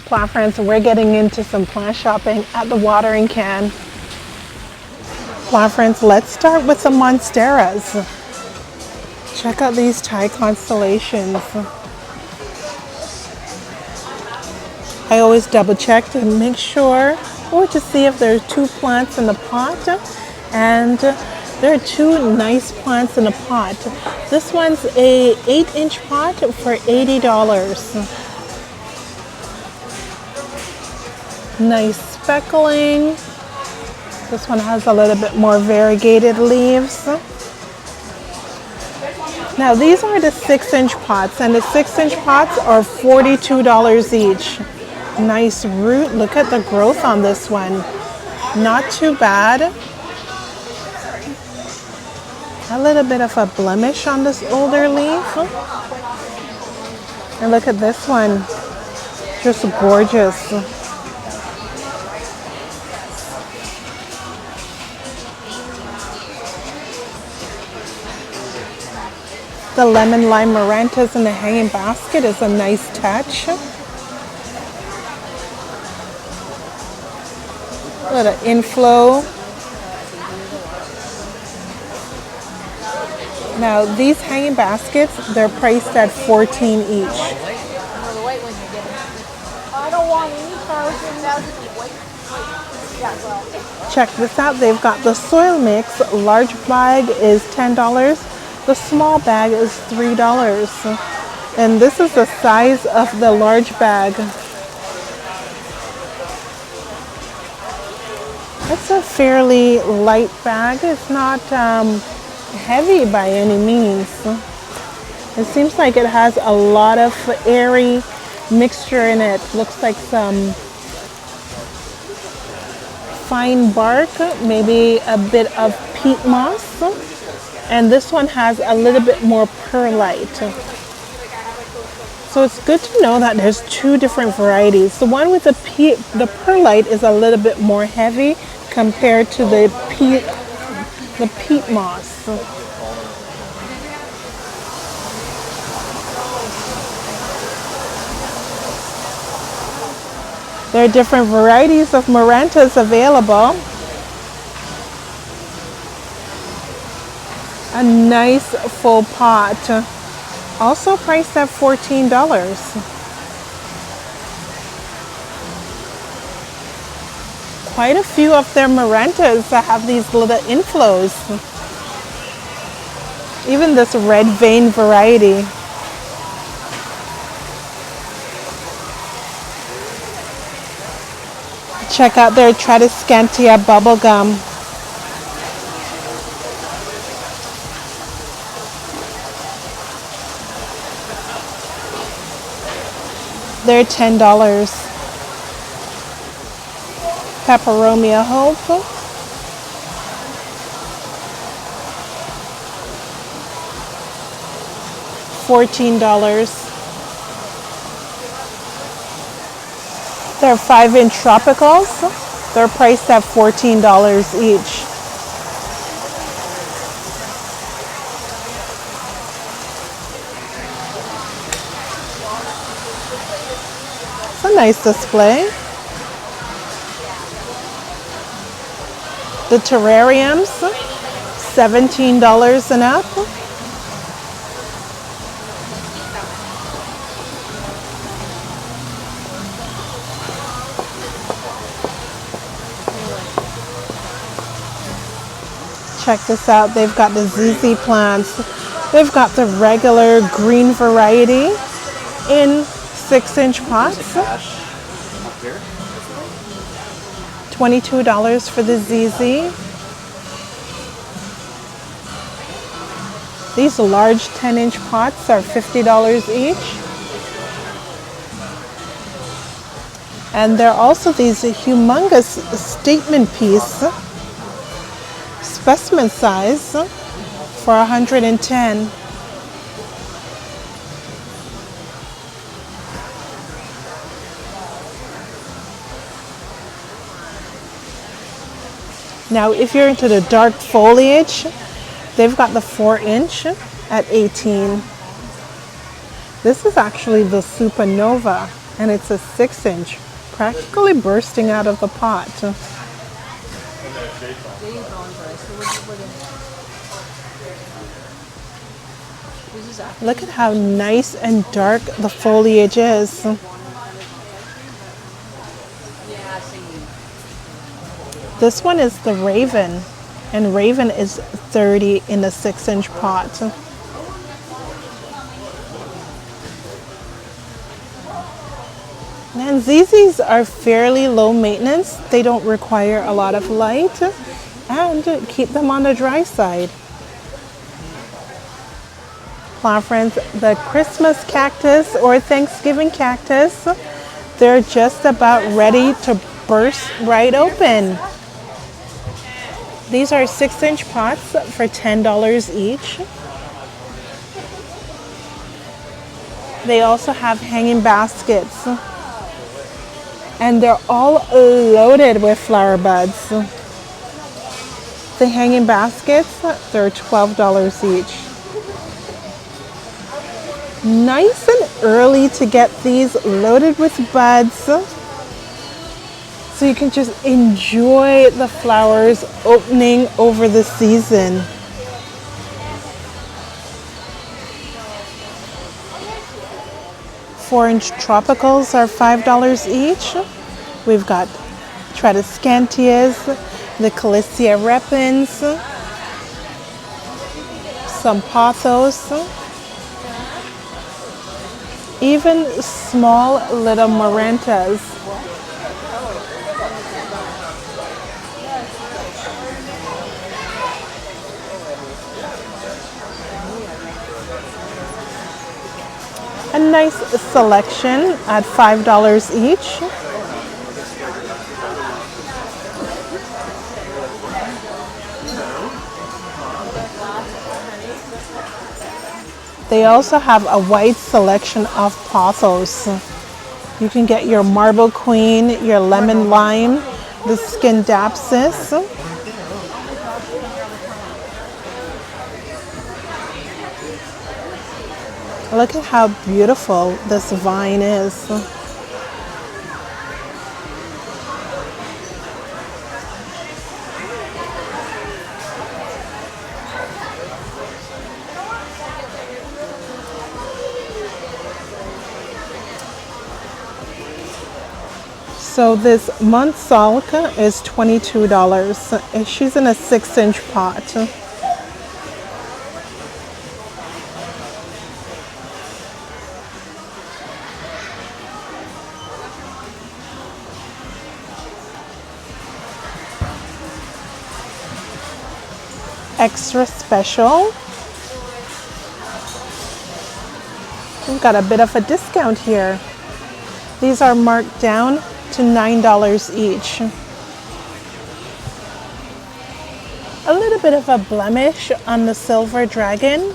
Plant friends, we're getting into some plant shopping at the watering can. Plant friends, let's start with some monsteras. Check out these Thai constellations. I always double check to make sure or to see if there are two plants in the pot, and there are two nice plants in a pot. This one's a 8-inch pot for $80. Nice speckling. This one has a little bit more variegated leaves. Now these are the 6-inch pots, and the 6-inch pots are $42 each. Nice root. Look at the growth on this one. Not too bad. A little bit of a blemish on this older leaf. And look at this one. Just gorgeous. The lemon lime marantas in the hanging basket is a nice touch. A little inflow. Now these hanging baskets, they're priced at $14 each. I don't want any Check this out. They've got the soil mix. Large bag is $10. The small bag is $3. And this is the size of the large bag. It's a fairly light bag. It's not heavy by any means. It seems like it has a lot of airy mixture in it. Looks like some fine bark, maybe a bit of peat moss. And this one has a little bit more perlite. So it's good to know that there's two different varieties. The one with the perlite is a little bit more heavy compared to the peat moss. There are different varieties of marantas available. A nice full pot, also priced at $14. Quite a few of their marantas have these little inflows. Even this red vein variety. Check out their Tradescantia bubblegum. They're $10. Peperomia Hope. $14. They're 5-inch tropicals. They're priced at $14 each. It's a nice display. The terrariums, $17 and up. Check this out. They've got the ZZ plants. They've got the regular green variety in 6-inch pots. $22 for the ZZ. These large 10-inch pots are $50 each. And there are also these humongous statement piece, specimen size, for $110. Now, if you're into the dark foliage, they've got the 4-inch at 18. This is actually the Supernova, and it's a 6-inch, practically bursting out of the pot. Look at how nice and dark the foliage is. This one is the Raven, and Raven is 30 in the 6-inch pot. And ZZs are fairly low maintenance. They don't require a lot of light and keep them on the dry side. Plant friends, the Christmas cactus or Thanksgiving cactus, they're just about ready to burst right open. These are 6-inch pots for $10 each. They also have hanging baskets, and they're all loaded with flower buds. The hanging baskets, they're $12 each. Nice and early to get these loaded with buds, so you can just enjoy the flowers opening over the season. Four-inch tropicals are $5 each. We've got Tradescantias, the Calicia repens, some Pothos, even small little Marantas. A nice selection at $5 each. They also have a wide selection of Pothos. You can get your Marble Queen, your Lemon Lime, the Scindapsus. Look at how beautiful this vine is. So this Montsalka is $22. She's in a 6-inch pot. Extra special. We've got a bit of a discount here. These are marked down to $9 each. A little bit of a blemish on the silver dragon,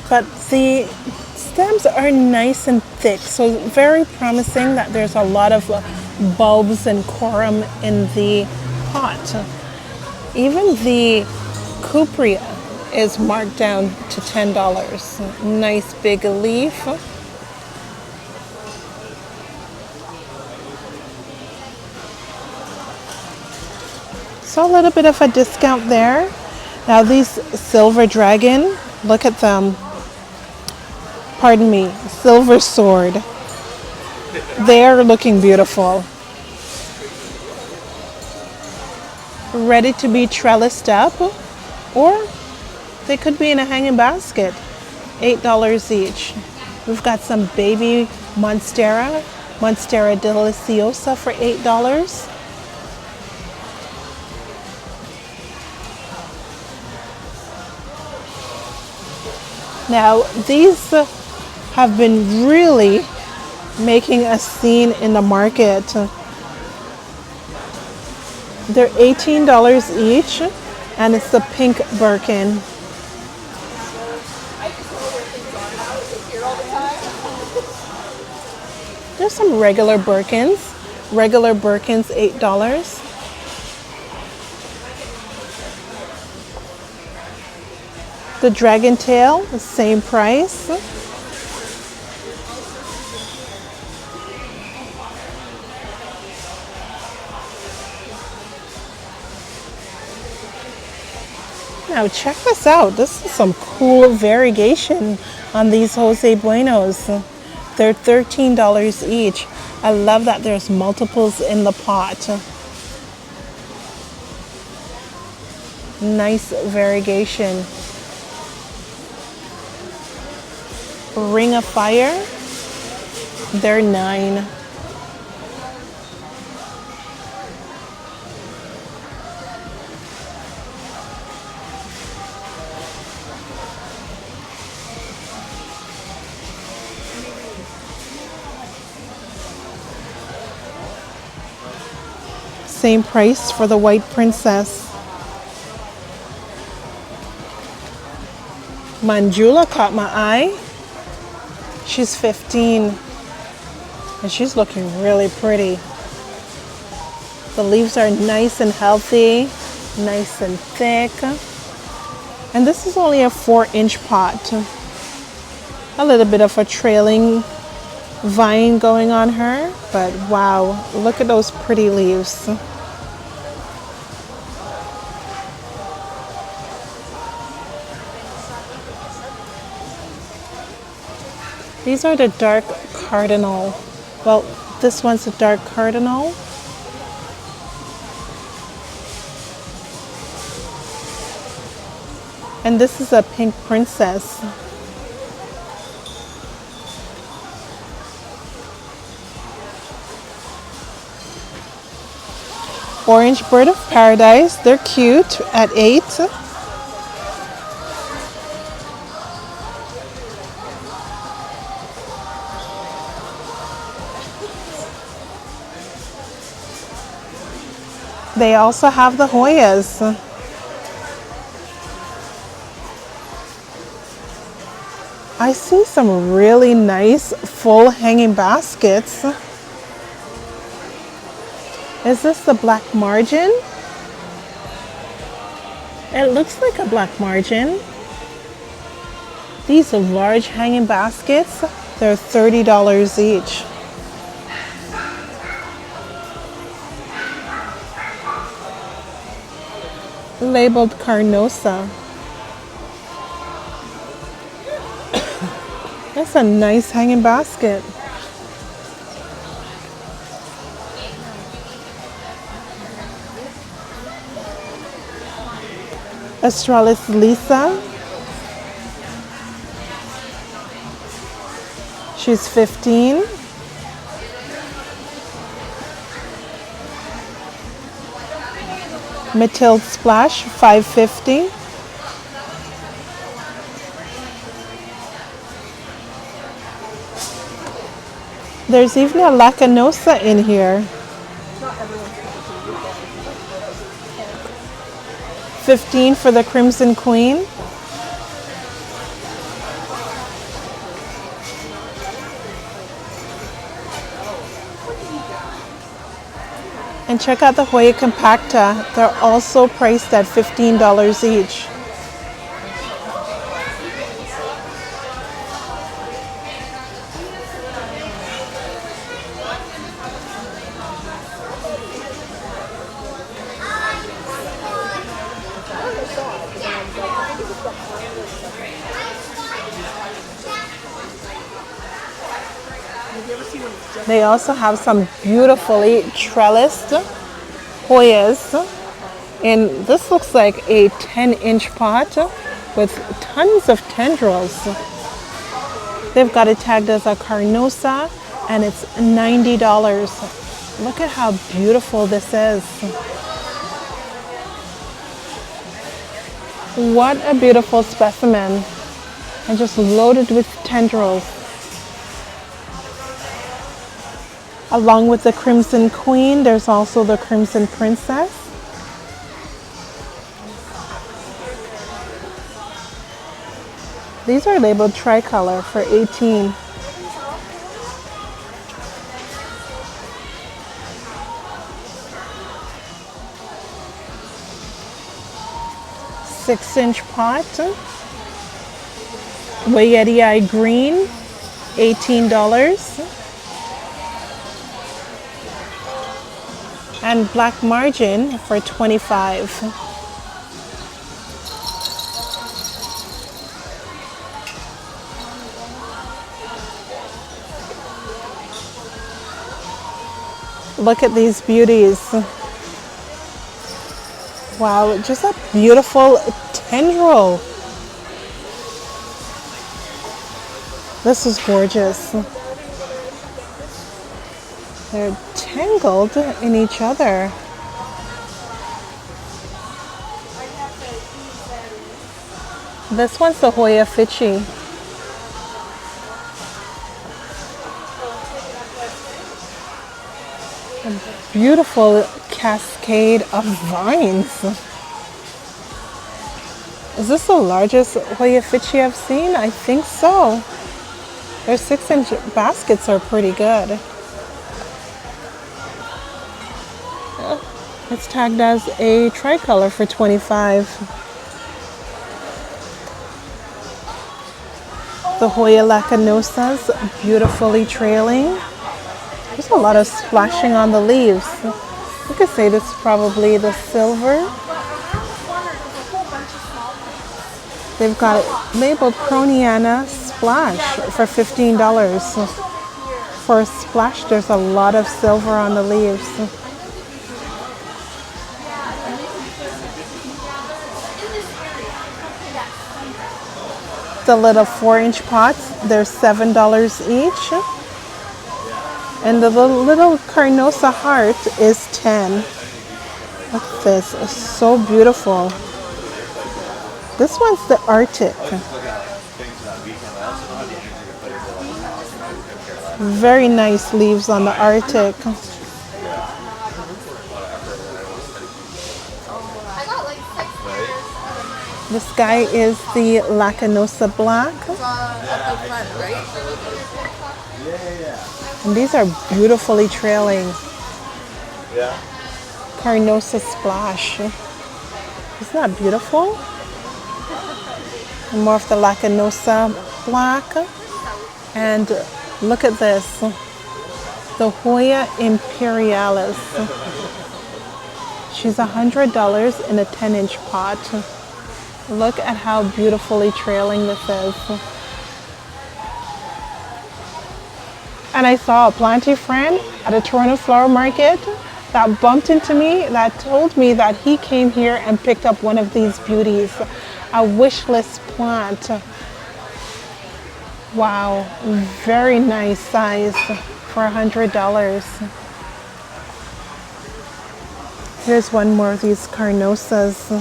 but the stems are nice and thick, so very promising that there's a lot of bulbs and corum in the pot. Even the Cupria is marked down to $10. Nice big leaf. So a little bit of a discount there. Now these silver dragon, look at them. Pardon me, silver sword. They're looking beautiful. Ready to be trellised up, or they could be in a hanging basket. $8 each. We've got some baby Monstera Deliciosa for $8. Now, these have been really making a scene in the market. They're $18 each, and it's the pink Birkin. There's some regular Birkins. Regular Birkins, $8. The dragon tail, the same price. Now check this out. This is some cool variegation on these Jose Buenos. They're $13 each. I love that there's multiples in the pot. Nice variegation. Ring of Fire, they're $9. Same price for the White Princess. Manjula caught my eye. She's 15 and she's looking really pretty. The leaves are nice and healthy, nice and thick. And this is only a 4-inch pot. A little bit of a trailing vine going on her, but wow, look at those pretty leaves. These are the dark cardinal. Well, this one's a dark cardinal. And this is a pink princess. Orange bird of paradise, they're cute at $8. They also have the Hoyas. I see some really nice full hanging baskets. Is this the black margin? It looks like a black margin. These are large hanging baskets. They're $30 each. Labeled Carnosa. That's a nice hanging basket. Australis Lisa. She's 15. Matilde Splash, $5.50. There's even a Lacanosa in here. $15 for the Crimson Queen. And check out the Hoya Compacta. They're also priced at $15 each. They also have some beautifully trellised Hoyas. And this looks like a 10-inch pot with tons of tendrils. They've got it tagged as a Carnosa and it's $90. Look at how beautiful this is. What a beautiful specimen. And just loaded with tendrils. Along with the Crimson Queen, there's also the Crimson Princess. These are labeled tricolor for $18. Six-inch pot. Wayeti green, $18. And black margin for $25. Look at these beauties. Wow, just a beautiful tendril. This is gorgeous. They're tangled in each other. This one's the Hoya Fichi. A beautiful cascade of vines. Is this the largest Hoya Fichi I've seen? I think so. Their 6-inch baskets are pretty good. It's tagged as a tricolor for $25. The Hoya lacanosas, beautifully trailing. There's a lot of splashing on the leaves. You could say this is probably the silver. They've got it labeled Croniana Splash for $15. For a splash, there's a lot of silver on the leaves. The little 4-inch pots, they're $7 each. And the little Carnosa heart is $10. Look at this, it's so beautiful. This one's the Arctic. Very nice leaves on the Arctic. This guy is the Lacanosa Black. And these are beautifully trailing. Carnosa Splash. Isn't that beautiful? And more of the Lacanosa Black. And look at this. The Hoya Imperialis. She's $100 in a 10-inch pot. Look at how beautifully trailing this is. And I saw a planty friend at a Toronto flower market that bumped into me, that told me that he came here and picked up one of these beauties, a wish list plant. Wow, very nice size for $100. Here's one more of these Carnosas.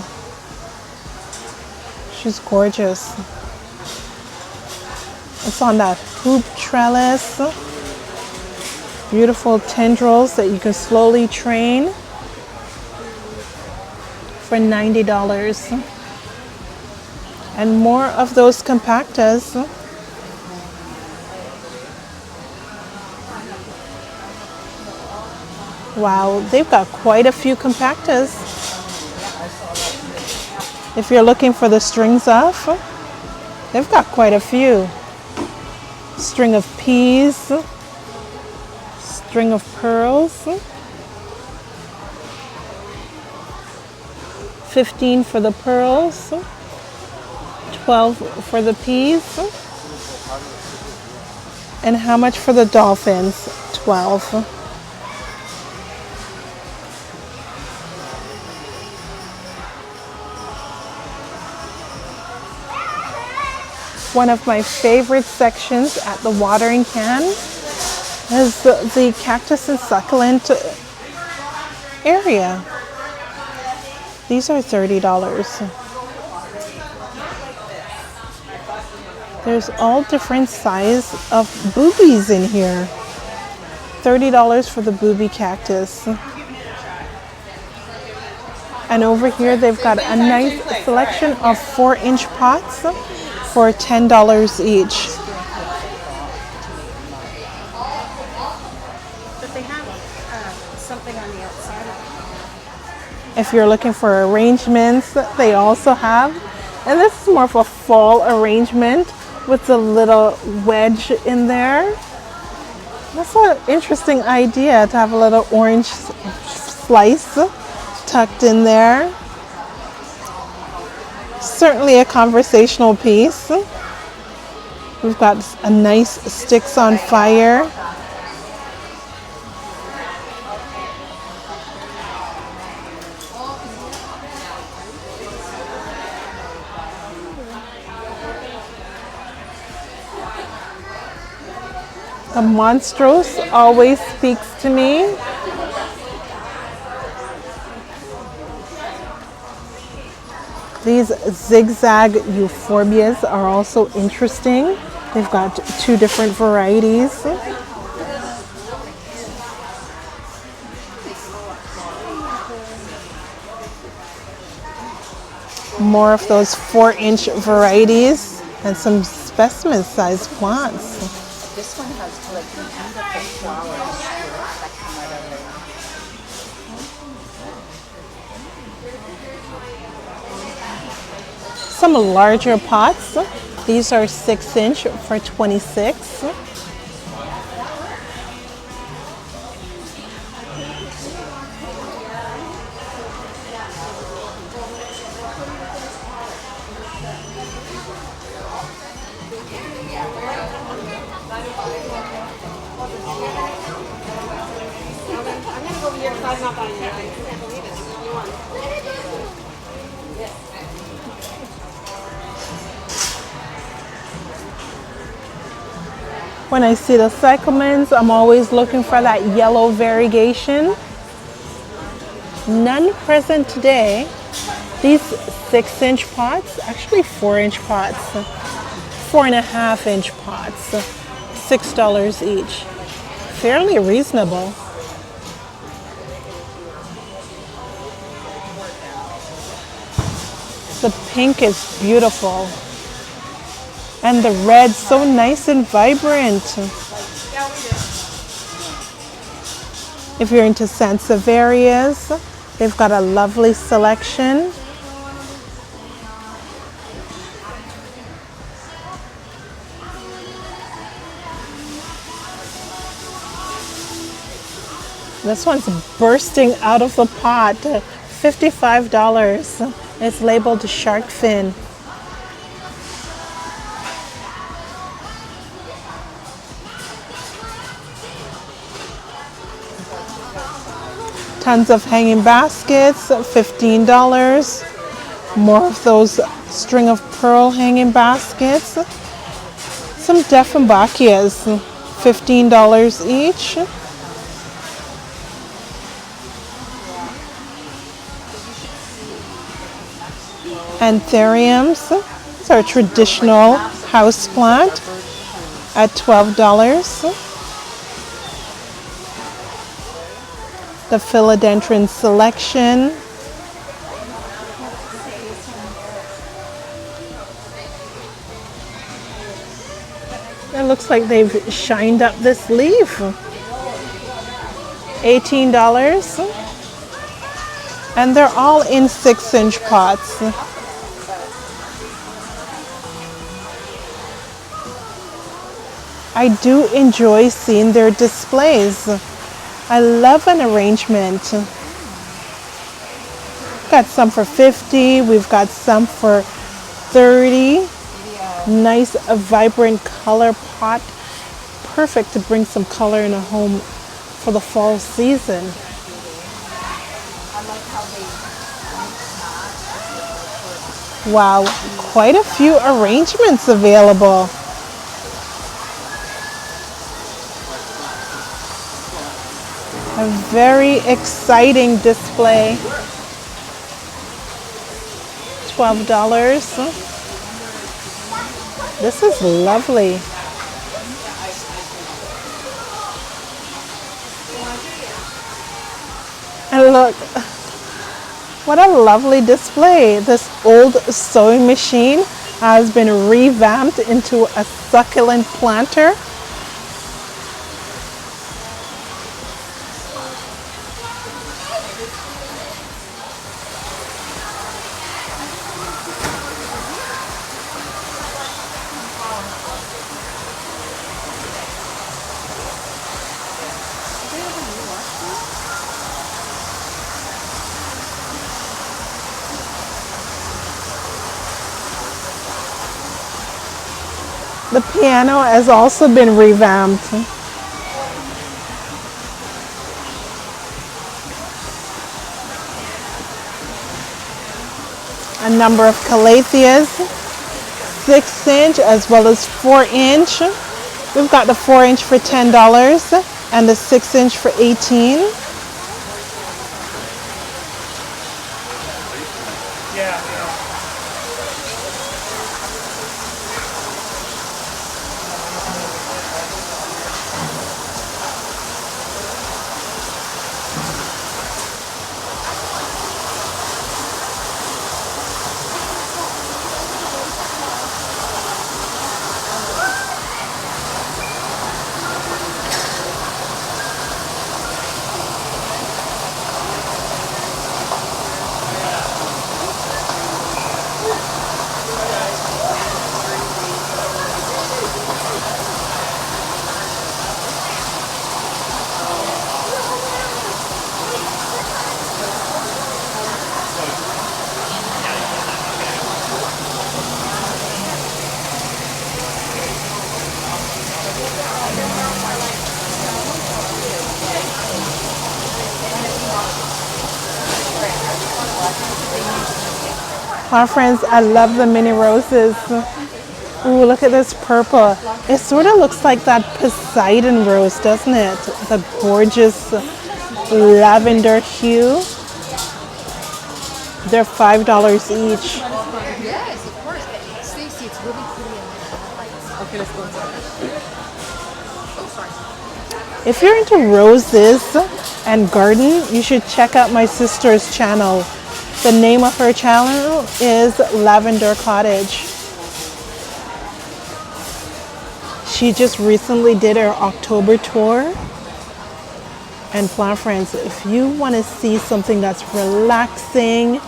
She's gorgeous. It's on that hoop trellis. Beautiful tendrils that you can slowly train for $90. And more of those compactas. Wow, they've got quite a few compactas. If you're looking for the strings off, they've got quite a few. String of peas, string of pearls, 15 for the pearls, 12 for the peas, and how much for the dolphins? 12. One of my favorite sections at the watering can is the cactus and succulent area. These are $30. There's all different size of boobies in here. $30 for the booby cactus. And over here they've got a nice selection of 4-inch pots for $10 each. But they have something on the outside of it. If you're looking for arrangements, they also have. And this is more of a fall arrangement with a little wedge in there. That's an interesting idea to have a little orange slice tucked in there. Certainly a conversational piece. We've got a nice sticks on fire. The monstrous always speaks to me. These zigzag euphorbias are also interesting. They've got two different varieties. More of those 4-inch varieties and some specimen sized plants. This one has like beautiful flowers that come out of it. Some larger pots. These are 6-inch for $26. When I see the succulents, I'm always looking for that yellow variegation. None present today. These 6-inch pots, actually 4-inch pots, 4.5-inch pots, $6 each. Fairly reasonable. The pink is beautiful. And the red, so nice and vibrant. If you're into sansevierias, they've got a lovely selection. This one's bursting out of the pot, $55. It's labeled shark fin. Tons of hanging baskets, $15. More of those string of pearl hanging baskets. Some Dieffenbachias, $15 each. Anthuriums, these are a traditional house plant at $12. The philodendron selection. It looks like they've shined up this leaf. $18. And they're all in 6-inch pots. I do enjoy seeing their displays. I love an arrangement. Got some for $50. We've got some for $30. Nice, vibrant color pot. Perfect to bring some color in a home for the fall season. Wow, quite a few arrangements available. A very exciting display. $12. This is lovely. And look, what a lovely display. This old sewing machine has been revamped into a succulent planter. The piano has also been revamped. A number of calatheas, 6-inch as well as 4-inch. We've got the 4-inch for $10 and the 6-inch for $18. Our friends, I love the mini roses. Ooh, look at this purple. It sort of looks like that Poseidon rose, doesn't it? The gorgeous lavender hue. They're $5 each. Yes, of course. Stacy, it's really pretty in there. Okay, let's go inside. Oh, sorry. If you're into roses and garden, you should check out my sister's channel. The name of her channel is Lavender Cottage. She just recently did her October tour. And plant friends, if you want to see something that's relaxing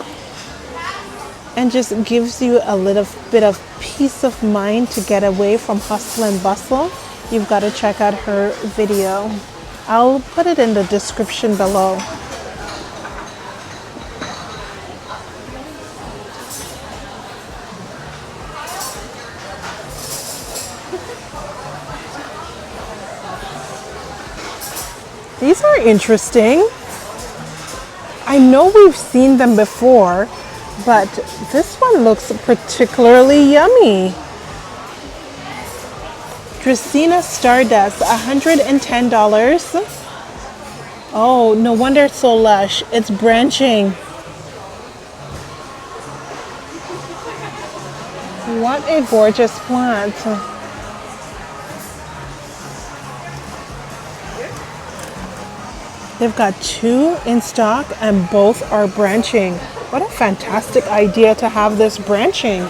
and just gives you a little bit of peace of mind to get away from hustle and bustle, you've got to check out her video. I'll put it in the description below. These are interesting. I know we've seen them before, but this one looks particularly yummy. Dracaena Stardust, $110. Oh, no wonder it's so lush. It's branching. What a gorgeous plant. They've got 2 in stock and both are branching. What a fantastic idea to have this branching.